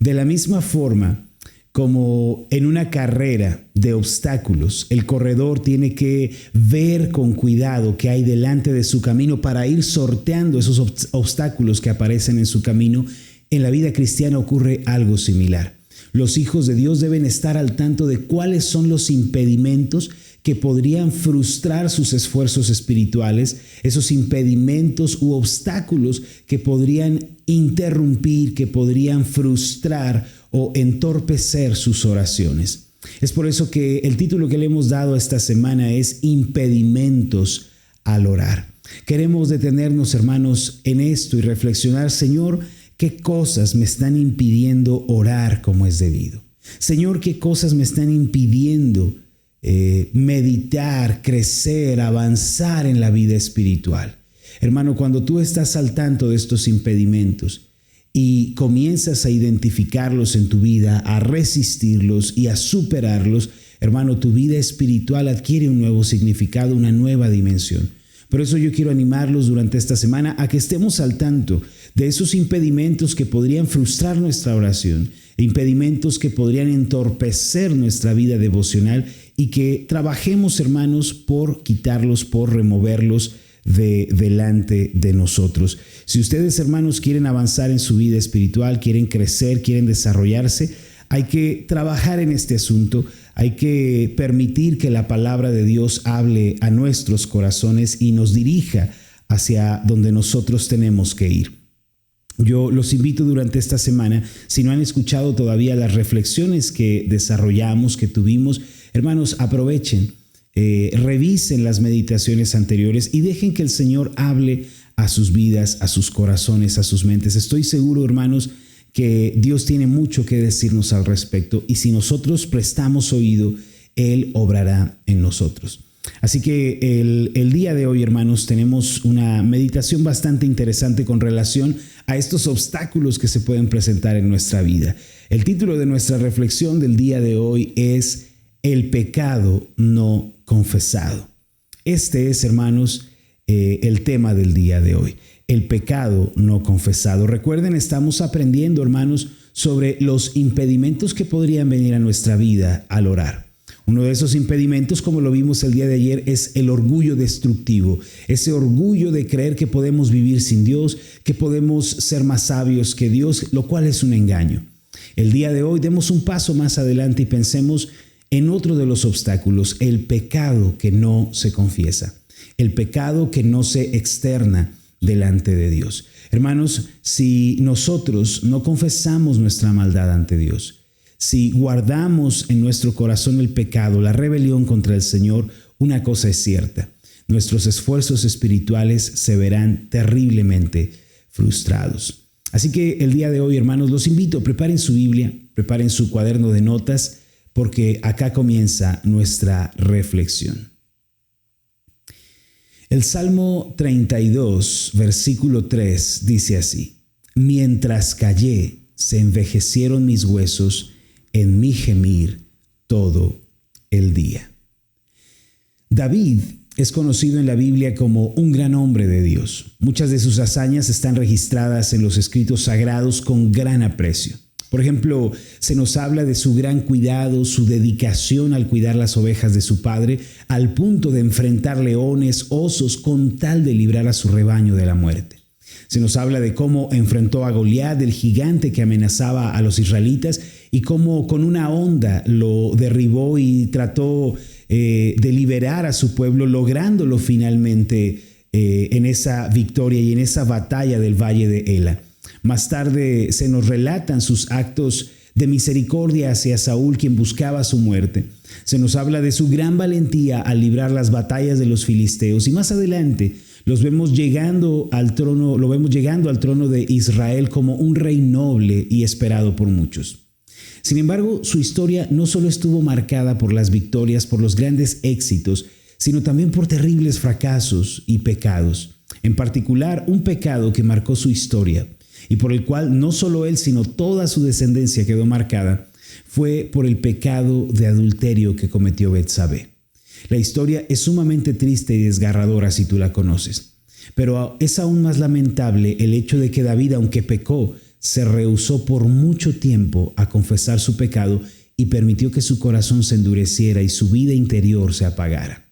De la misma forma, como en una carrera de obstáculos, el corredor tiene que ver con cuidado qué hay delante de su camino para ir sorteando esos obstáculos que aparecen en su camino. En la vida cristiana ocurre algo similar. Los hijos de Dios deben estar al tanto de cuáles son los impedimentos que podrían frustrar sus esfuerzos espirituales, esos impedimentos u obstáculos que podrían interrumpir, que podrían frustrar o entorpecer sus oraciones. Es por eso que el título que le hemos dado esta semana es Impedimentos al orar. Queremos detenernos, hermanos, en esto y reflexionar, Señor, ¿qué cosas me están impidiendo orar como es debido? Señor, ¿qué cosas me están impidiendo meditar, crecer, avanzar en la vida espiritual? Hermano, cuando tú estás al tanto de estos impedimentos y comienzas a identificarlos en tu vida, a resistirlos y a superarlos, hermano, tu vida espiritual adquiere un nuevo significado, una nueva dimensión. Por eso yo quiero animarlos durante esta semana a que estemos al tanto de esos impedimentos que podrían frustrar nuestra oración, impedimentos que podrían entorpecer nuestra vida devocional y que trabajemos, hermanos, por quitarlos, por removerlos delante de nosotros. Si ustedes, hermanos, quieren avanzar en su vida espiritual, quieren crecer, quieren desarrollarse, hay que trabajar en este asunto, hay que permitir que la palabra de Dios hable a nuestros corazones y nos dirija hacia donde nosotros tenemos que ir. Yo los invito durante esta semana, si no han escuchado todavía las reflexiones que desarrollamos, que tuvimos, hermanos, aprovechen, revisen las meditaciones anteriores y dejen que el Señor hable a sus vidas, a sus corazones, a sus mentes. Estoy seguro, hermanos, que Dios tiene mucho que decirnos al respecto y si nosotros prestamos oído, Él obrará en nosotros. Así que el día de hoy, hermanos, tenemos una meditación bastante interesante con relación a estos obstáculos que se pueden presentar en nuestra vida. El título de nuestra reflexión del día de hoy es El pecado no confesado. Este es, hermanos, el tema del día de hoy. El pecado no confesado. Recuerden, estamos aprendiendo, hermanos, sobre los impedimentos que podrían venir a nuestra vida al orar. Uno de esos impedimentos, como lo vimos el día de ayer, es el orgullo destructivo. Ese orgullo de creer que podemos vivir sin Dios, que podemos ser más sabios que Dios, lo cual es un engaño. El día de hoy demos un paso más adelante y pensemos en otro de los obstáculos, el pecado que no se confiesa, el pecado que no se externa delante de Dios. Hermanos, si nosotros no confesamos nuestra maldad ante Dios, si guardamos en nuestro corazón el pecado, la rebelión contra el Señor, una cosa es cierta, nuestros esfuerzos espirituales se verán terriblemente frustrados. Así que el día de hoy, hermanos, los invito, preparen su Biblia, preparen su cuaderno de notas, porque acá comienza nuestra reflexión. El Salmo 32, versículo 3, dice así: Mientras callé, se envejecieron mis huesos en mi gemir todo el día. David es conocido en la Biblia como un gran hombre de Dios. Muchas de sus hazañas están registradas en los escritos sagrados con gran aprecio. Por ejemplo, se nos habla de su gran cuidado, su dedicación al cuidar las ovejas de su padre, al punto de enfrentar leones, osos, con tal de librar a su rebaño de la muerte. Se nos habla de cómo enfrentó a Goliat, el gigante que amenazaba a los israelitas, y cómo con una honda lo derribó y trató de liberar a su pueblo, lográndolo finalmente en esa victoria y en esa batalla del valle de Ela. Más tarde se nos relatan sus actos de misericordia hacia Saúl, quien buscaba su muerte. Se nos habla de su gran valentía al librar las batallas de los filisteos y más adelante lo vemos llegando al trono de Israel como un rey noble y esperado por muchos. Sin embargo, su historia no solo estuvo marcada por las victorias, por los grandes éxitos, sino también por terribles fracasos y pecados. En particular, un pecado que marcó su historia y por el cual no solo él, sino toda su descendencia quedó marcada, fue por el pecado de adulterio que cometió Betsabé. La historia es sumamente triste y desgarradora si tú la conoces, pero es aún más lamentable el hecho de que David, aunque pecó, se rehusó por mucho tiempo a confesar su pecado y permitió que su corazón se endureciera y su vida interior se apagara.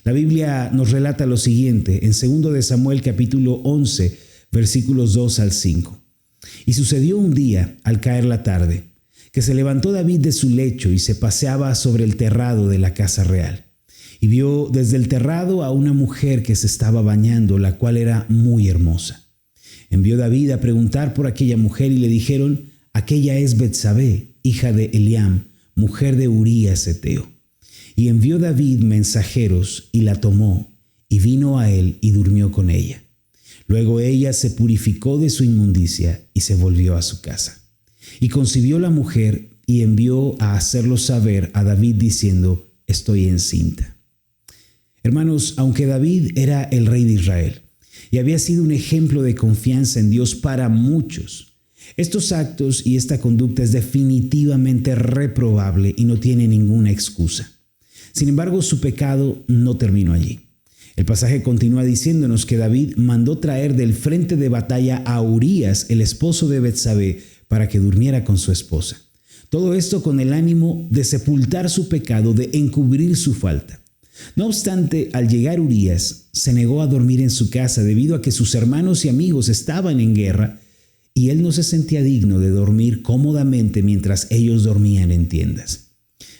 La Biblia nos relata lo siguiente en 2 de Samuel capítulo 11, versículos 2 al 5. Y sucedió un día, al caer la tarde, que se levantó David de su lecho y se paseaba sobre el terrado de la casa real. Y vio desde el terrado a una mujer que se estaba bañando, la cual era muy hermosa. Envió David a preguntar por aquella mujer y le dijeron: aquella es Betsabé, hija de Eliam, mujer de Urías Heteo. Y envió David mensajeros y la tomó, y vino a él y durmió con ella. Luego ella se purificó de su inmundicia y se volvió a su casa. Y concibió la mujer y envió a hacerlo saber a David diciendo: estoy encinta. Hermanos, aunque David era el rey de Israel y había sido un ejemplo de confianza en Dios para muchos, estos actos y esta conducta es definitivamente reprobable y no tiene ninguna excusa. Sin embargo, su pecado no terminó allí. El pasaje continúa diciéndonos que David mandó traer del frente de batalla a Urías, el esposo de Betsabé, para que durmiera con su esposa. Todo esto con el ánimo de sepultar su pecado, de encubrir su falta. No obstante, al llegar Urías, se negó a dormir en su casa debido a que sus hermanos y amigos estaban en guerra y él no se sentía digno de dormir cómodamente mientras ellos dormían en tiendas.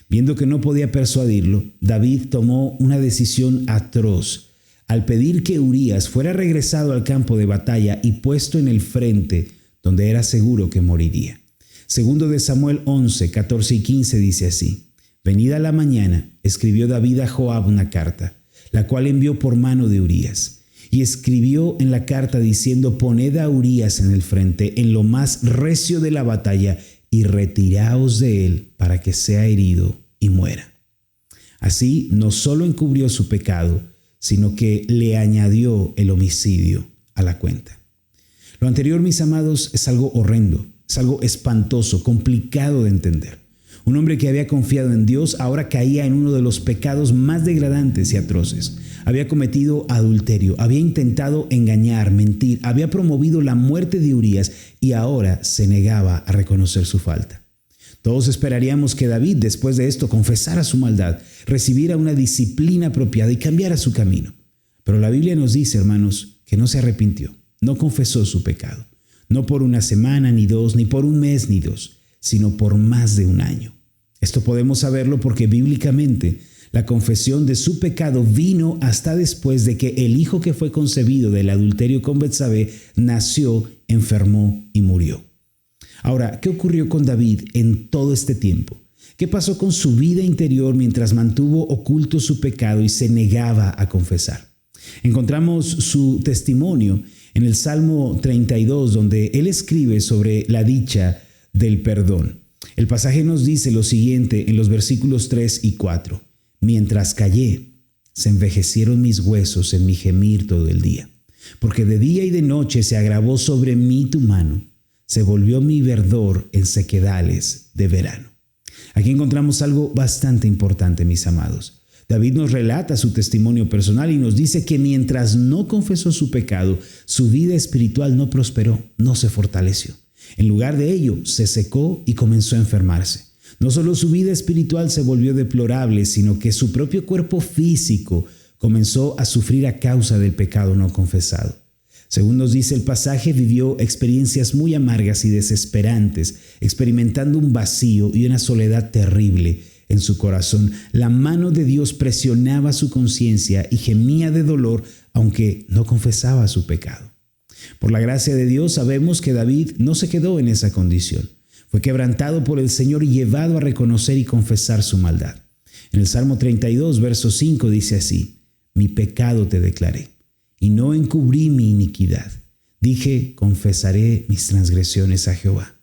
Viendo que no podía persuadirlo, David tomó una decisión atroz al pedir que Urías fuera regresado al campo de batalla y puesto en el frente donde era seguro que moriría. Segundo de Samuel 11, 14 y 15 dice así: venida la mañana, escribió David a Joab una carta, la cual envió por mano de Urías. Y escribió en la carta diciendo: poned a Urías en el frente, en lo más recio de la batalla, y retiraos de él para que sea herido y muera. Así no solo encubrió su pecado, sino que le añadió el homicidio a la cuenta. Lo anterior, mis amados, es algo horrendo, es algo espantoso, complicado de entender. Un hombre que había confiado en Dios ahora caía en uno de los pecados más degradantes y atroces. Había cometido adulterio, había intentado engañar, mentir, había promovido la muerte de Urías y ahora se negaba a reconocer su falta. Todos esperaríamos que David, después de esto, confesara su maldad, recibiera una disciplina apropiada y cambiara su camino. Pero la Biblia nos dice, hermanos, que no se arrepintió, no confesó su pecado. No por una semana, ni dos, ni por un mes, ni dos, sino por más de un año. Esto podemos saberlo porque bíblicamente la confesión de su pecado vino hasta después de que el hijo que fue concebido del adulterio con Betsabé nació, enfermó y murió. Ahora, ¿qué ocurrió con David en todo este tiempo? ¿Qué pasó con su vida interior mientras mantuvo oculto su pecado y se negaba a confesar? Encontramos su testimonio en el Salmo 32, donde él escribe sobre la dicha del perdón. El pasaje nos dice lo siguiente en los versículos 3 y 4. Mientras callé, se envejecieron mis huesos en mi gemir todo el día. Porque de día y de noche se agravó sobre mí tu mano. Se volvió mi verdor en sequedales de verano. Aquí encontramos algo bastante importante, mis amados. David nos relata su testimonio personal y nos dice que mientras no confesó su pecado, su vida espiritual no prosperó, no se fortaleció. En lugar de ello, se secó y comenzó a enfermarse. No solo su vida espiritual se volvió deplorable, sino que su propio cuerpo físico comenzó a sufrir a causa del pecado no confesado. Según nos dice el pasaje, vivió experiencias muy amargas y desesperantes, experimentando un vacío y una soledad terrible en su corazón. La mano de Dios presionaba su conciencia y gemía de dolor, aunque no confesaba su pecado. Por la gracia de Dios sabemos que David no se quedó en esa condición. Fue quebrantado por el Señor y llevado a reconocer y confesar su maldad. En el Salmo 32, verso 5 dice así: mi pecado te declaré, y no encubrí mi iniquidad. Dije, confesaré mis transgresiones a Jehová,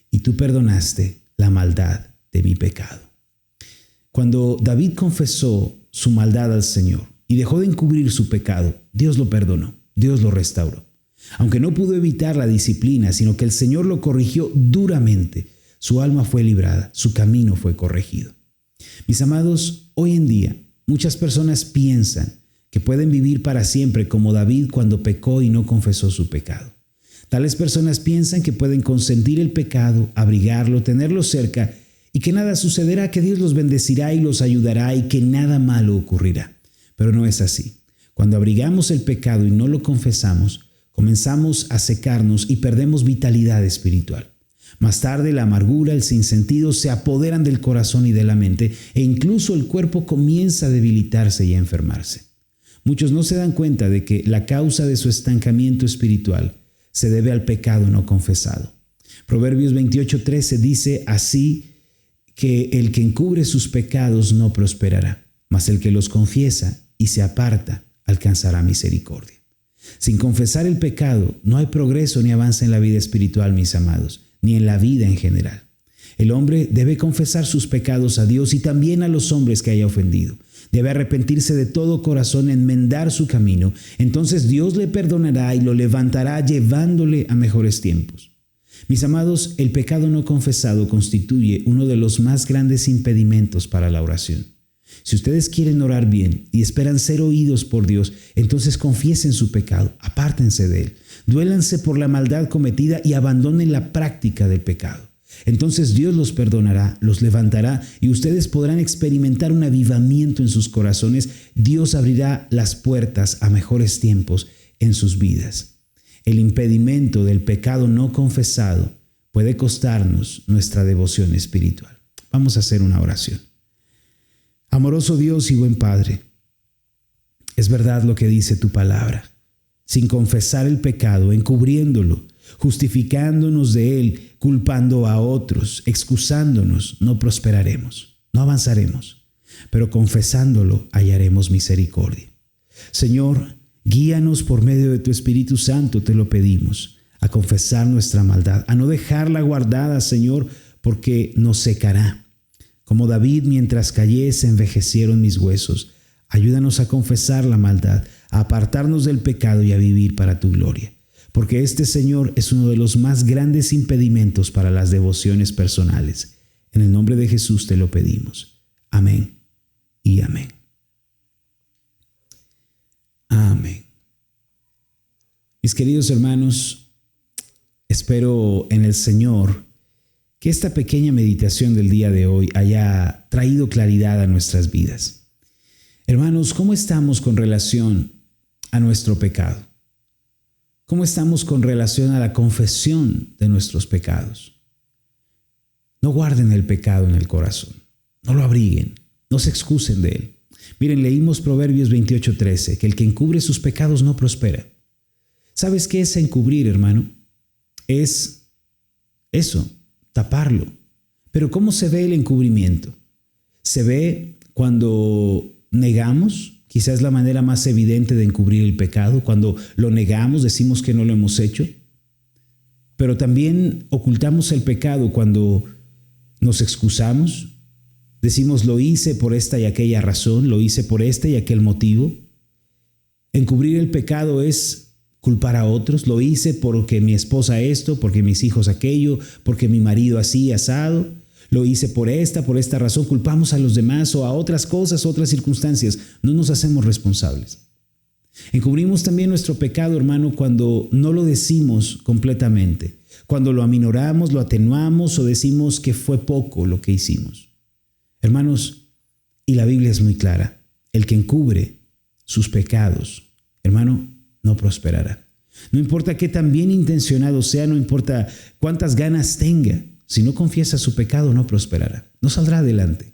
y tú perdonaste la maldad de mi pecado. Cuando David confesó su maldad al Señor y dejó de encubrir su pecado, Dios lo perdonó, Dios lo restauró. Aunque no pudo evitar la disciplina, sino que el Señor lo corrigió duramente, su alma fue librada, su camino fue corregido. Mis amados, hoy en día muchas personas piensan que pueden vivir para siempre como David cuando pecó y no confesó su pecado. Tales personas piensan que pueden consentir el pecado, abrigarlo, tenerlo cerca y que nada sucederá, que Dios los bendecirá y los ayudará y que nada malo ocurrirá. Pero no es así. Cuando abrigamos el pecado y no lo confesamos, comenzamos a secarnos y perdemos vitalidad espiritual. Más tarde, la amargura, el sinsentido se apoderan del corazón y de la mente e incluso el cuerpo comienza a debilitarse y a enfermarse. Muchos no se dan cuenta de que la causa de su estancamiento espiritual se debe al pecado no confesado. Proverbios 28:13 dice así que el que encubre sus pecados no prosperará, mas el que los confiesa y se aparta alcanzará misericordia. Sin confesar el pecado no hay progreso ni avance en la vida espiritual, mis amados, ni en la vida en general. El hombre debe confesar sus pecados a Dios y también a los hombres que haya ofendido. Debe arrepentirse de todo corazón, enmendar su camino. Entonces Dios le perdonará y lo levantará llevándole a mejores tiempos. Mis amados, el pecado no confesado constituye uno de los más grandes impedimentos para la oración. Si ustedes quieren orar bien y esperan ser oídos por Dios, entonces confiesen su pecado, apártense de él, duélanse por la maldad cometida y abandonen la práctica del pecado. Entonces Dios los perdonará, los levantará y ustedes podrán experimentar un avivamiento en sus corazones. Dios abrirá las puertas a mejores tiempos en sus vidas. El impedimento del pecado no confesado puede costarnos nuestra devoción espiritual. Vamos a hacer una oración. Amoroso Dios y buen Padre, es verdad lo que dice tu palabra. Sin confesar el pecado, encubriéndolo, justificándonos de él, culpando a otros, excusándonos, no prosperaremos, no avanzaremos, pero confesándolo hallaremos misericordia. Señor, guíanos por medio de tu Espíritu Santo, te lo pedimos, a confesar nuestra maldad, a no dejarla guardada, Señor, porque nos secará. Como David, mientras callé, se envejecieron mis huesos. Ayúdanos a confesar la maldad, a apartarnos del pecado y a vivir para tu gloria. Porque este, Señor, es uno de los más grandes impedimentos para las devociones personales. En el nombre de Jesús te lo pedimos. Amén y amén. Amén. Mis queridos hermanos, espero en el Señor que esta pequeña meditación del día de hoy haya traído claridad a nuestras vidas. Hermanos, ¿cómo estamos con relación a nuestro pecado? ¿Cómo estamos con relación a la confesión de nuestros pecados? No guarden el pecado en el corazón, no lo abriguen, no se excusen de él. Miren, leímos Proverbios 28:13, que el que encubre sus pecados no prospera. ¿Sabes qué es encubrir, hermano? Es eso, taparlo. Pero ¿cómo se ve el encubrimiento? Se ve cuando negamos, quizás es la manera más evidente de encubrir el pecado, cuando lo negamos, decimos que no lo hemos hecho. Pero también ocultamos el pecado cuando nos excusamos, decimos lo hice por esta y aquella razón, lo hice por este y aquel motivo. Encubrir el pecado es culpar a otros, lo hice porque mi esposa esto, porque mis hijos aquello, porque mi marido así, asado, lo hice por esta razón, culpamos a los demás o a otras cosas, otras circunstancias, no nos hacemos responsables. Encubrimos también nuestro pecado, hermano, cuando no lo decimos completamente, cuando lo aminoramos, lo atenuamos o decimos que fue poco lo que hicimos. Hermanos, y la Biblia es muy clara, el que encubre sus pecados, hermano, no prosperará. No importa qué tan bien intencionado sea, no importa cuántas ganas tenga, si no confiesa su pecado no prosperará, no saldrá adelante,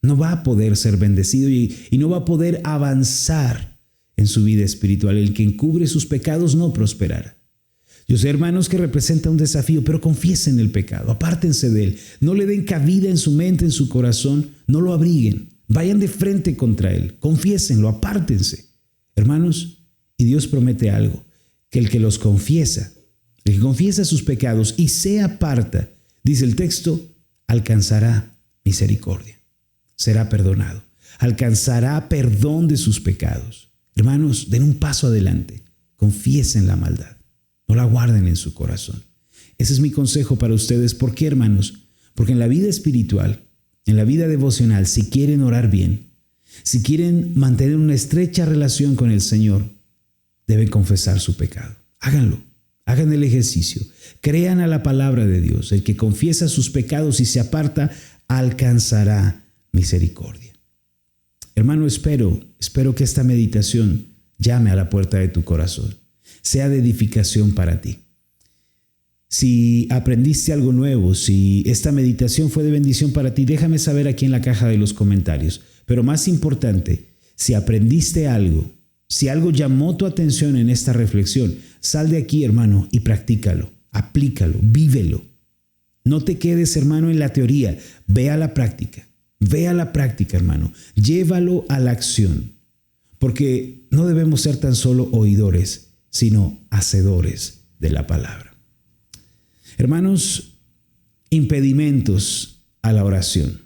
no va a poder ser bendecido y no va a poder avanzar en su vida espiritual. El que encubre sus pecados no prosperará. Yo sé, hermanos, que representa un desafío, pero confiesen el pecado, apártense de él, no le den cabida en su mente, en su corazón, no lo abriguen, vayan de frente contra él, confiésenlo, apártense. Hermanos, y Dios promete algo, que el que los confiesa, el que confiesa sus pecados y se aparta, dice el texto, alcanzará misericordia, será perdonado, alcanzará perdón de sus pecados. Hermanos, den un paso adelante, confiesen la maldad, no la guarden en su corazón. Ese es mi consejo para ustedes. ¿Por qué, hermanos? Porque en la vida espiritual, en la vida devocional, si quieren orar bien, si quieren mantener una estrecha relación con el Señor, deben confesar su pecado. Háganlo, Hagan el ejercicio. Crean a la palabra de Dios. El que confiesa sus pecados y se aparta, alcanzará misericordia. Hermano, espero que esta meditación llame a la puerta de tu corazón, sea de edificación para ti. Si aprendiste algo nuevo, si esta meditación fue de bendición para ti, déjame saber aquí en la caja de los comentarios. Pero más importante, si aprendiste algo, si algo llamó tu atención en esta reflexión, sal de aquí, hermano, y practícalo, aplícalo, vívelo. No te quedes, hermano, en la teoría, ve a la práctica, hermano, llévalo a la acción, porque no debemos ser tan solo oidores, sino hacedores de la palabra. Hermanos, impedimentos a la oración.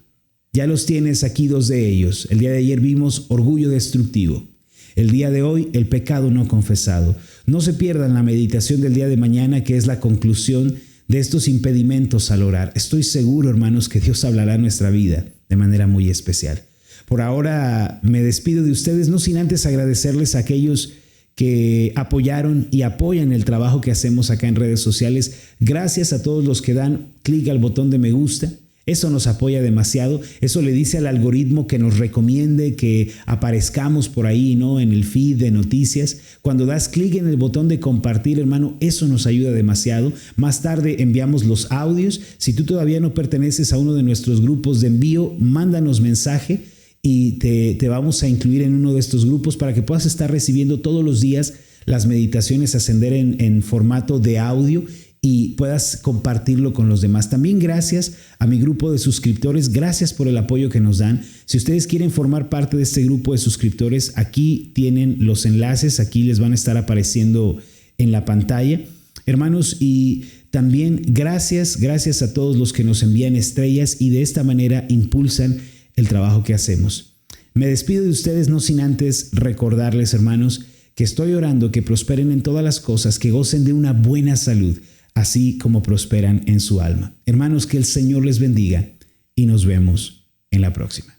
Ya los tienes aquí, 2 de ellos. El día de ayer vimos orgullo destructivo. El día de hoy, el pecado no confesado. No se pierdan la meditación del día de mañana, que es la conclusión de estos impedimentos al orar. Estoy seguro, hermanos, que Dios hablará en nuestra vida de manera muy especial. Por ahora me despido de ustedes, no sin antes agradecerles a aquellos que apoyaron y apoyan el trabajo que hacemos acá en redes sociales. Gracias a todos los que dan clic al botón de me gusta. Eso nos apoya demasiado. Eso le dice al algoritmo que nos recomiende que aparezcamos por ahí, ¿no?, en el feed de noticias. Cuando das clic en el botón de compartir, hermano, eso nos ayuda demasiado. Más tarde enviamos los audios. Si tú todavía no perteneces a uno de nuestros grupos de envío, mándanos mensaje y te vamos a incluir en uno de estos grupos para que puedas estar recibiendo todos los días las meditaciones Ascender en formato de audio y puedas compartirlo con los demás. También gracias a mi grupo de suscriptores, gracias por el apoyo que nos dan. Si ustedes quieren formar parte de este grupo de suscriptores, aquí tienen los enlaces, aquí les van a estar apareciendo en la pantalla. Hermanos, y también gracias a todos los que nos envían estrellas y de esta manera impulsan el trabajo que hacemos. Me despido de ustedes no sin antes recordarles, hermanos, que estoy orando que prosperen en todas las cosas, que gocen de una buena salud, así como prosperan en su alma. Hermanos, que el Señor les bendiga y nos vemos en la próxima.